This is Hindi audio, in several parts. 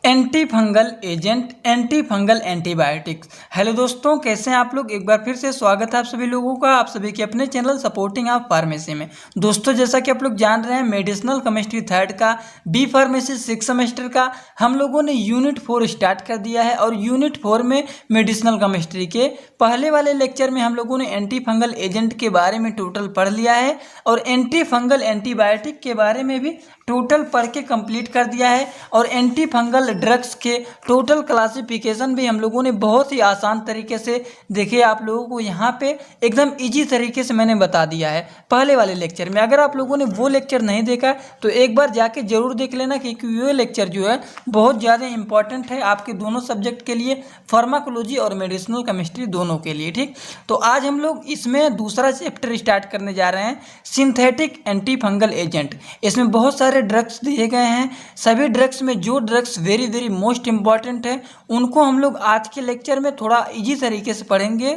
Anti fungal agent, anti fungal antibiotics. Hello दोस्तों, कैसे हैं आप लोग। एक बार फिर से स्वागत है आप सभी लोगों का, आप सभी के अपने चैनल सपोर्टिंग ऑफ फार्मेसी में। दोस्तों, जैसा कि आप लोग जान रहे हैं, मेडिसिनल केमिस्ट्री थर्ड का, बी फार्मेसी 6 सेमेस्टर का हम लोगों ने यूनिट 4 स्टार्ट कर दिया है। और यूनिट 4 में मेडिसिनल केमिस्ट्री के पहले वाले लेक्चर में हम लोगों ने एंटी फंगल एजेंट के बारे में टोटल पढ़ लिया है और एंटी फंगल एंटीबायोटिक के बारे में भी टोटल पढ़ के कंप्लीट कर दिया है। और एंटी फंगल ड्रग्स के टोटल क्लासिफिकेशन भी हम लोगों ने बहुत ही आसान तरीके से देखे, आप लोगों को यहाँ पे एकदम इजी तरीके से मैंने बता दिया है पहले वाले लेक्चर में। अगर आप लोगों ने वो लेक्चर नहीं देखा तो एक बार जाके जरूर देख लेना, क्योंकि ये लेक्चर जो है बहुत ज़्यादा इंपॉर्टेंट है आपके दोनों सब्जेक्ट के लिए, फार्माकोलॉजी और मेडिसिनल केमिस्ट्री दोनों के लिए। ठीक, तो आज हम लोग इसमें दूसरा चैप्टर स्टार्ट करने जा रहे हैं, सिंथेटिक एंटी फंगल एजेंट। इसमें बहुत सारे ड्रग्स दिए गए हैं। सभी ड्रग्स में जो ड्रग्स वेरी मोस्ट इंपॉर्टेंट है उनको हम लोग आज के लेक्चर में थोड़ा इजी तरीके से पढ़ेंगे।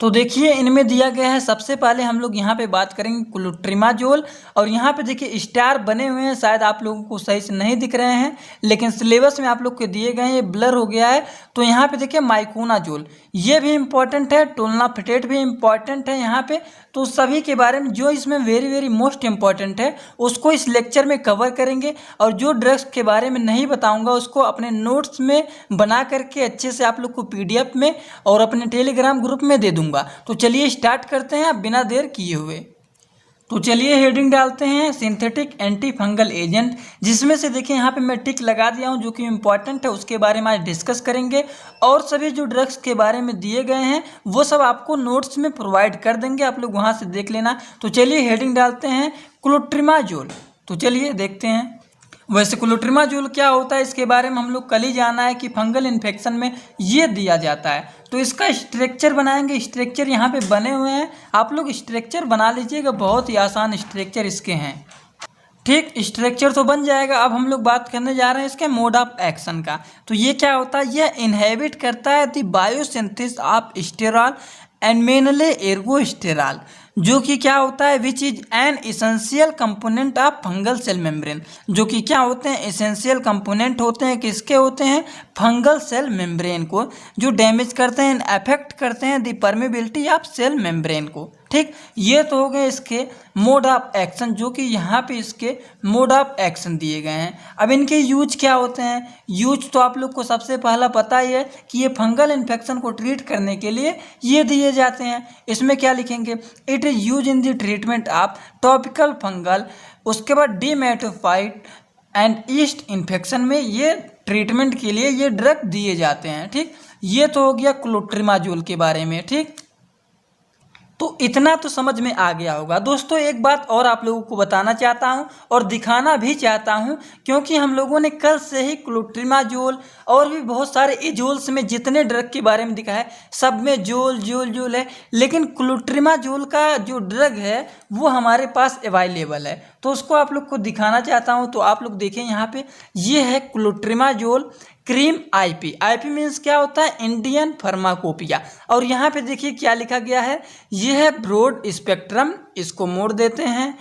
तो देखिए, इनमें दिया गया है, सबसे पहले हम लोग यहाँ पे बात करेंगे क्लोट्रिमाजोल। और यहाँ पे देखिए स्टार बने हुए हैं, शायद आप लोगों को सही से नहीं दिख रहे हैं, लेकिन सिलेबस में आप लोग के दिए गए हैं, ये ब्लर हो गया है। तो यहाँ पे देखिए माइकोनाजोल, ये भी इम्पॉर्टेंट है, टोलनाफिटेट भी इम्पॉर्टेंट है यहाँ पे। तो सभी के बारे में जो इसमें वेरी मोस्ट इम्पॉर्टेंट है उसको इस लेक्चर में कवर करेंगे। और जो ड्रग्स के बारे में नहीं बताऊंगा उसको अपने नोट्स में बना करके अच्छे से आप लोग को PDF में और अपने टेलीग्राम ग्रुप में दे दूंगा। तो चलिए स्टार्ट करते हैं बिना देर किए हुए। तो चलिए हेडिंग डालते हैं, सिंथेटिक एंटी फंगल एजेंट, जिसमें से देखिए यहाँ पे मैं टिक लगा दिया हूँ जो कि इम्पॉर्टेंट है, उसके बारे में आज डिस्कस करेंगे। और सभी जो ड्रग्स के बारे में दिए गए हैं वो सब आपको नोट्स में प्रोवाइड कर देंगे, आप लोग वहाँ से देख लेना। तो चलिए हेडिंग डालते हैं क्लोट्रिमाजोल। तो चलिए देखते हैं। वैसे क्लोट्रिमाजोल क्या होता है इसके बारे में हम लोग कल ही जाना है कि फंगल इन्फेक्शन में ये दिया जाता है। तो इसका स्ट्रक्चर बनाएंगे, स्ट्रक्चर यहाँ पे बने हुए हैं, आप लोग स्ट्रक्चर बना लीजिएगा, बहुत ही आसान स्ट्रक्चर इसके हैं। ठीक, स्ट्रक्चर तो बन जाएगा। अब हम लोग बात करने जा रहे हैं इसके मोड ऑफ एक्शन का। तो ये क्या होता है, यह इनहेबिट करता है the biosynthesis of sterol and mainly ergosterol, जो कि क्या होता है, which is an essential component of fungal cell membrane, जो कि क्या होते हैं, इसेंशियल कंपोनेंट होते हैं, किसके होते हैं, फंगल सेल मेम्ब्रेन को, जो डैमेज करते हैं, अफेक्ट करते हैं the permeability of cell membrane को। ठीक, ये तो हो गए इसके मोड ऑफ एक्शन, जो कि यहाँ पे इसके मोड ऑफ एक्शन दिए गए हैं। अब इनके यूज क्या होते हैं, यूज तो आप लोग को सबसे पहला पता ही है कि ये फंगल इन्फेक्शन को ट्रीट करने के लिए ये दिए जाते हैं। इसमें क्या लिखेंगे, it is use in the treatment of topical fungal, उसके बाद डीमेटोफाइट एंड ईस्ट इन्फेक्शन में ये ट्रीटमेंट के लिए ये ड्रग दिए जाते हैं। ठीक, ये तो हो गया क्लोट्रिमाजोल के बारे में। ठीक, तो इतना तो समझ में आ गया होगा। दोस्तों, एक बात और आप लोगों को बताना चाहता हूं और दिखाना भी चाहता हूं, क्योंकि हम लोगों ने कल से ही क्लोट्रिमाजोल और भी बहुत सारे एजोल्स में जितने ड्रग के बारे में दिखा है सब में जोल है, लेकिन क्लोट्रिमाजोल का जो ड्रग है वो हमारे पास अवेलेबल है। तो उसको आप लोग को दिखाना चाहता हूँ। तो आप लोग देखें यहाँ पे, ये है clotrimazole cream IP। IP means क्या होता है, इंडियन फार्माकोपिया। और यहाँ पे देखिए क्या लिखा गया है, ये है ब्रॉड स्पेक्ट्रम, इसको मोड़ देते हैं,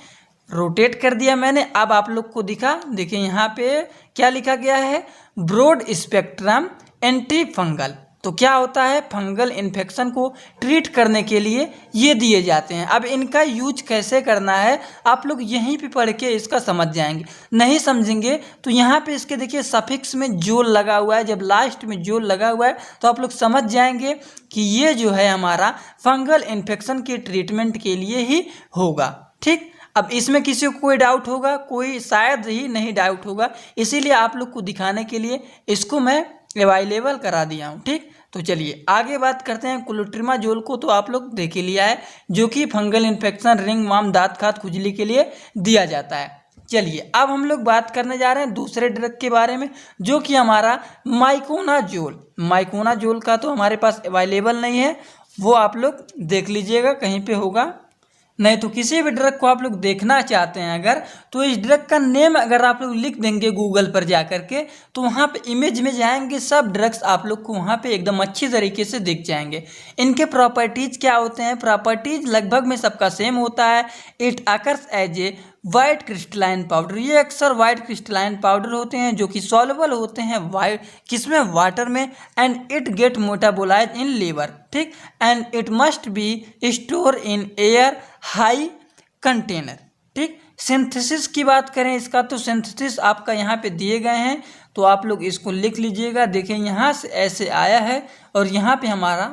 रोटेट कर दिया मैंने। अब आप लोग को दिखा, देखिए यहाँ पे क्या लिखा गया है, ब्रॉड स्पेक्ट्रम एंटी फंगल। तो क्या होता है, फंगल इन्फेक्शन को ट्रीट करने के लिए ये दिए जाते हैं। अब इनका यूज कैसे करना है आप लोग यहीं पे पढ़ के इसका समझ जाएंगे। नहीं समझेंगे तो यहाँ पे इसके देखिए सफिक्स में जोल लगा हुआ है, जब लास्ट में जोल लगा हुआ है तो आप लोग समझ जाएंगे कि ये जो है हमारा फंगल इन्फेक्शन के ट्रीटमेंट के लिए ही होगा। ठीक, अब इसमें किसी को कोई डाउट होगा, कोई शायद ही नहीं डाउट होगा, इसीलिए आप लोग को दिखाने के लिए इसको मैं अवेलेबल करा दिया हूँ। ठीक, तो चलिए आगे बात करते हैं। क्लोट्रिमाजोल को तो आप लोग देख ही लिया है, जो कि फंगल इन्फेक्शन, रिंग वार्म, दांत खाज, खुजली के लिए दिया जाता है। चलिए अब हम लोग बात करने जा रहे हैं दूसरे ड्रग के बारे में, जो कि हमारा माइकोनाजोल। माइकोनाजोल का तो हमारे पास अवेलेबल नहीं है, वो आप लोग देख लीजिएगा, कहीं पे होगा। नहीं तो किसी भी ड्रग को आप लोग देखना चाहते हैं अगर, तो इस ड्रग का नेम अगर आप लोग लिख देंगे गूगल पर जा करके, तो वहाँ पे इमेज में जाएंगे, सब ड्रग्स आप लोग को वहाँ पे एकदम अच्छी तरीके से दिख जाएंगे। इनके प्रॉपर्टीज़ क्या होते हैं, प्रॉपर्टीज़ लगभग में सबका सेम होता है। It occurs as a white crystalline powder, ये अक्सर वाइट क्रिस्टलाइन पाउडर होते हैं जो कि सॉल्युबल होते हैं वाइट किसमें, वाटर में, and it get metabolize in liver, ठीक, and it must be store in airtight container, ठीक। सिंथेसिस की बात करें इसका, तो सिंथेसिस आपका यहाँ पे दिए गए हैं, तो आप लोग इसको लिख लीजिएगा। देखें यहाँ से ऐसे आया है और यहाँ पे हमारा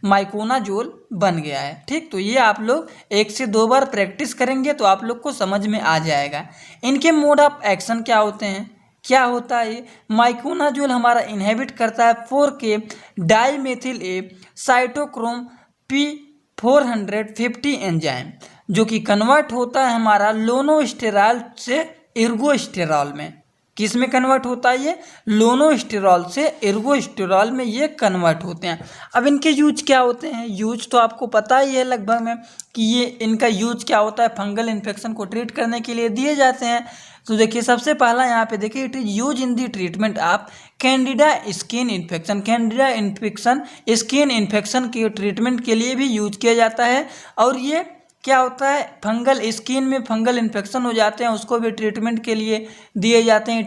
माइकोनाजोल बन गया है, ठीक। तो ये आप लोग 1 से 2 बार प्रैक्टिस करेंगे तो आप लोग को समझ में आ जाएगा। इनके मोड ऑफ एक्शन क्या होते हैं, क्या होता है, माइकोनाजोल हमारा इनहेबिट करता है 4K डाईमेथिल ए साइटोक्रोम P450 एंजाइम, जो कि कन्वर्ट होता है हमारा लोनोस्टेरॉल से एर्गोस्टेरॉल में। किस में कन्वर्ट होता है, ये लोनोस्टेरॉल से एर्गोस्टेरॉल में ये कन्वर्ट होते हैं। अब इनके यूज क्या होते हैं, यूज तो आपको पता ही है लगभग में कि ये इनका यूज क्या होता है, फंगल इन्फेक्शन को ट्रीट करने के लिए दिए जाते हैं। तो देखिए सबसे पहला यहाँ पे देखिए, it is use in the treatment of Candida skin infection. Candida infection skin infection के ट्रीटमेंट के लिए भी यूज किया जाता है। और ये क्या होता है, फंगल स्किन में फंगल इन्फेक्शन हो जाते हैं उसको भी ट्रीटमेंट के लिए दिए जाते हैं।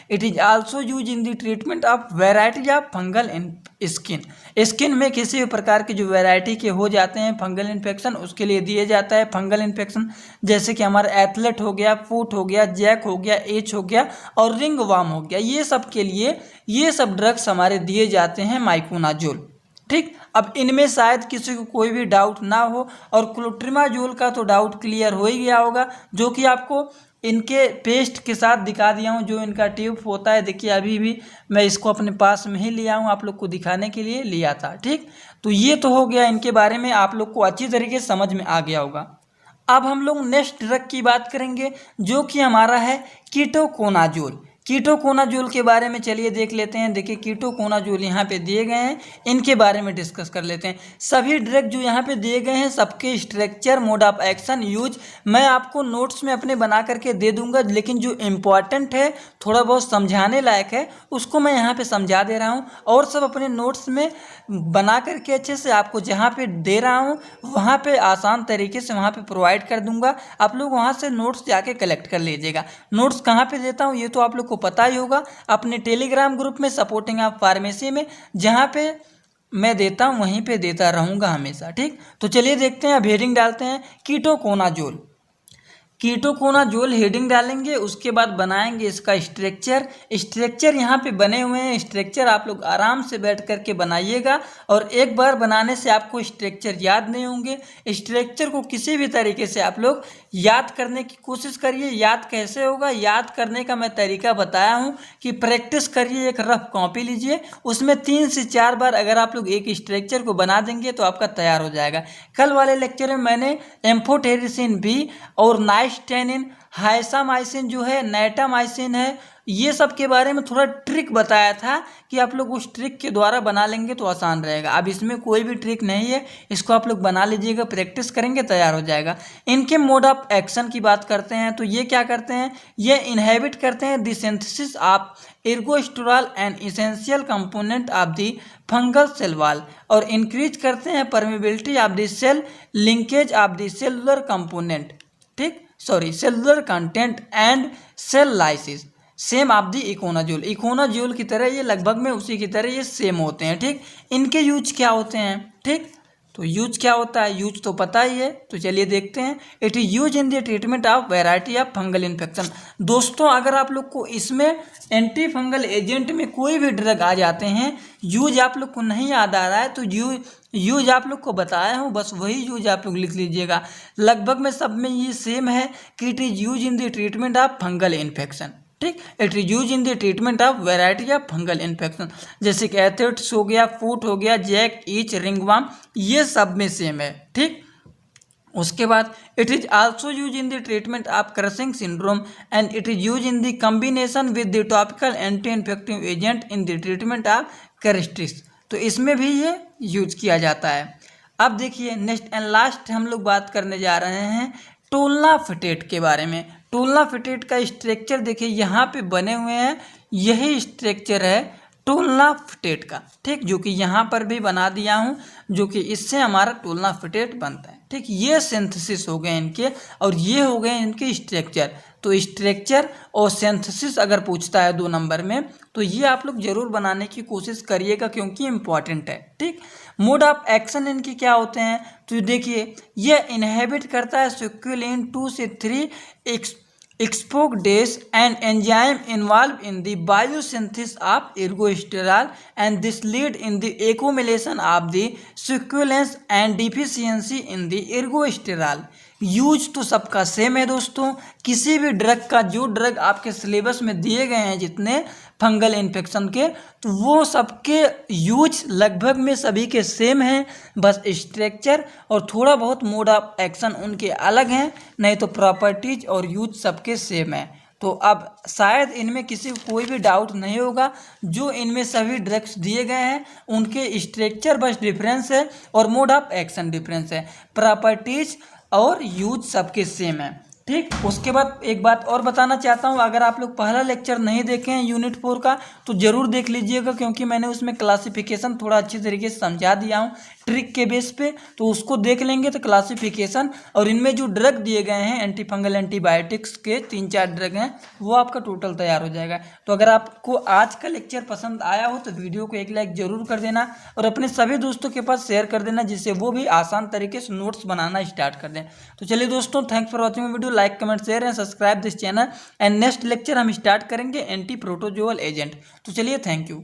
It is also use in the treatment of variety of fungal skin में किसी भी प्रकार की जो वैरायटी के हो जाते हैं फंगल इन्फेक्शन उसके लिए दिए जाता है। फंगल इन्फेक्शन जैसे कि हमारा एथलेट हो गया, फूट हो गया, जैक हो गया, एच हो गया और रिंग वार्म हो गया, ये सब के लिए ये सब ड्रग्स हमारे दिए जाते हैं माइकोनाजोल, ठीक। अब इनमें शायद किसी को कोई भी डाउट ना हो, और क्लोट्रिमाजोल का तो डाउट क्लियर हो ही गया होगा, जो कि आपको इनके पेस्ट के साथ दिखा दिया हूँ, जो इनका ट्यूब होता है। देखिए अभी भी मैं इसको अपने पास में ही लिया हूँ, आप लोग को दिखाने के लिए लिया था, ठीक। तो ये तो हो गया, इनके बारे में आप लोग को अच्छी तरीके से समझ में आ गया होगा। अब हम लोग नेक्स्ट ड्रग की बात करेंगे जो कि हमारा है कीटोकोनाजोल। कीटोकोनाजोल के बारे में चलिए देख लेते हैं। देखिए कीटोकोनाजोल यहाँ पे दिए गए हैं, इनके बारे में डिस्कस कर लेते हैं। सभी ड्रग जो यहाँ पे दिए गए हैं सबके structure, mode of action, use मैं आपको नोट्स में अपने बना करके दे दूंगा, लेकिन जो इम्पॉर्टेंट है थोड़ा बहुत समझाने लायक है उसको मैं यहाँ पे समझा दे रहा हूँ, और सब अपने नोट्स में बना करके अच्छे से आपको जहाँ पे दे रहा हूँ वहाँ पे आसान तरीके से वहाँ पे प्रोवाइड कर दूंगा। आप लोग वहाँ से नोट्स जाके कलेक्ट कर लीजिएगा। नोट्स कहाँ पे देता हूँ ये तो आप लोग को पता ही होगा, अपने टेलीग्राम ग्रुप में सपोर्टिंग ऑफ फार्मेसी में, जहाँ पे मैं देता हूँ वहीं पे देता रहूँगा हमेशा, ठीक। तो चलिए देखते हैं, अब हेडिंग डालते हैं कीटोकोनाजोल। कीटोकोनाजोल हेडिंग डालेंगे, उसके बाद बनाएंगे इसका स्ट्रक्चर यहाँ पे बने हुए हैं। स्ट्रक्चर आप लोग आराम से बैठ करके बनाइएगा, और एक बार बनाने से आपको स्ट्रक्चर याद नहीं होंगे। स्ट्रक्चर को किसी भी तरीके से आप लोग याद करने की कोशिश करिए। याद कैसे होगा, याद करने का मैं तरीका बताया हूँ कि प्रैक्टिस करिए। एक रफ कॉपी लीजिए, उसमें 3 से 4 बार अगर आप लोग एक स्ट्रक्चर को बना देंगे तो आपका तैयार हो जाएगा। कल वाले लेक्चर में मैंने एम्फोटेरिसिन बी और नाइस्टेनिन, हाइसामाइसिन जो है, नैटामाइसिन है, ये सब के बारे में थोड़ा ट्रिक बताया था कि आप लोग उस ट्रिक के द्वारा बना लेंगे तो आसान रहेगा। अब इसमें कोई भी ट्रिक नहीं है, इसको आप लोग बना लीजिएगा, प्रैक्टिस करेंगे तैयार हो जाएगा। इनके मोड ऑफ एक्शन की बात करते हैं तो ये क्या करते हैं, ये इनहेबिट करते हैं the synthesis of ergosterol and essential component of the fungal cell wall, और इंक्रीज करते हैं permeability of the cell linkage of the cellular component, ठीक, cellular content and cell lysis same of the econazole. Econazole की तरह ये लगभग में उसी की तरह ये सेम होते हैं, ठीक। इनके यूज क्या होते हैं, ठीक। तो यूज क्या होता है, यूज तो पता ही है, तो चलिए देखते हैं। It is use in the treatment of variety of fungal infection. दोस्तों अगर आप लोग को इसमें एंटी फंगल एजेंट में कोई भी ड्रग आ जाते हैं, यूज आप लोग को नहीं याद आ रहा है तो यूज आप लोग को बताया हूँ, बस वही यूज आप लोग लिख लीजिएगा। लगभग में सब में ये सेम है कि it is use in the treatment of fungal infection, ठीक। It is use in the treatment of variety of fungal infection, जैसे कि एथेट्स हो गया, फूट हो गया, जैक, ईच, रिंगवर्म, ये सब में सेम है, ठीक। उसके बाद it is also use in the treatment of crushing syndrome and it is use in the combination with the topical anti infective agent in the treatment of keratitis. तो इसमें भी ये यूज किया जाता है। अब देखिए नेक्स्ट एंड लास्ट हम लोग बात करने जा रहे हैं टोलनाफिटेट के बारे में। टोलनाफिटेट का स्ट्रक्चर देखिए यहाँ पे बने हुए हैं, यही स्ट्रक्चर है टोलनाफिटेट का, ठीक, जो कि यहाँ पर भी बना दिया हूँ, जो कि इससे हमारा टोलनाफिटेट बनता है। ठीक, ये सिंथेसिस हो गए इनके, और ये हो गए इनके स्ट्रक्चर। तो स्ट्रक्चर और सिंथेसिस अगर पूछता है 2 नंबर में, तो ये आप लोग जरूर बनाने की कोशिश करिएगा क्योंकि इम्पॉर्टेंट है। ठीक, मोड ऑफ एक्शन इनके क्या होते हैं, तो देखिए ये इनहेबिट करता है सुक्कुलेंट 2 से 3 exportase an enzyme involved in the biosynthesis of ergosterol, and this lead in the accumulation of the succulents and deficiency in the ergosterol। Use तो सबका सेम है दोस्तों, किसी भी ड्रग का, जो ड्रग आपके सिलेबस में दिए गए हैं जितने फंगल इन्फेक्शन के, तो वो सबके यूज लगभग में सभी के सेम हैं, बस स्ट्रक्चर और थोड़ा बहुत मोड ऑफ एक्शन उनके अलग हैं, नहीं तो प्रॉपर्टीज और यूज सबके सेम है। तो अब शायद इनमें किसी को कोई भी डाउट नहीं होगा, जो इनमें सभी ड्रग्स दिए गए हैं उनके स्ट्रक्चर बस डिफरेंस है और मोड ऑफ एक्शन डिफरेंस है, प्रॉपर्टीज और यूज सबके सेम है। ठीक, उसके बाद एक बात और बताना चाहता हूँ, अगर आप लोग पहला लेक्चर नहीं देखे हैं यूनिट 4 का तो ज़रूर देख लीजिएगा, क्योंकि मैंने उसमें क्लासिफिकेशन थोड़ा अच्छी तरीके से समझा दिया हूँ ट्रिक के बेस पे, तो उसको देख लेंगे तो क्लासिफिकेशन और इनमें जो ड्रग दिए गए हैं एंटी फंगल एंटीबायोटिक्स के 3-4 ड्रग हैं, वो आपका टोटल तैयार हो जाएगा। तो अगर आपको आज का लेक्चर पसंद आया हो तो वीडियो को एक लाइक जरूर कर देना और अपने सभी दोस्तों के पास शेयर कर देना, जिससे वो भी आसान तरीके से नोट्स बनाना स्टार्ट कर दें। तो चलिए दोस्तों, thanks for watching video, like comment share and subscribe this channel, and next lecture हम स्टार्ट करेंगे एंटी प्रोटोजोअल एजेंट। तो चलिए, थैंक यू।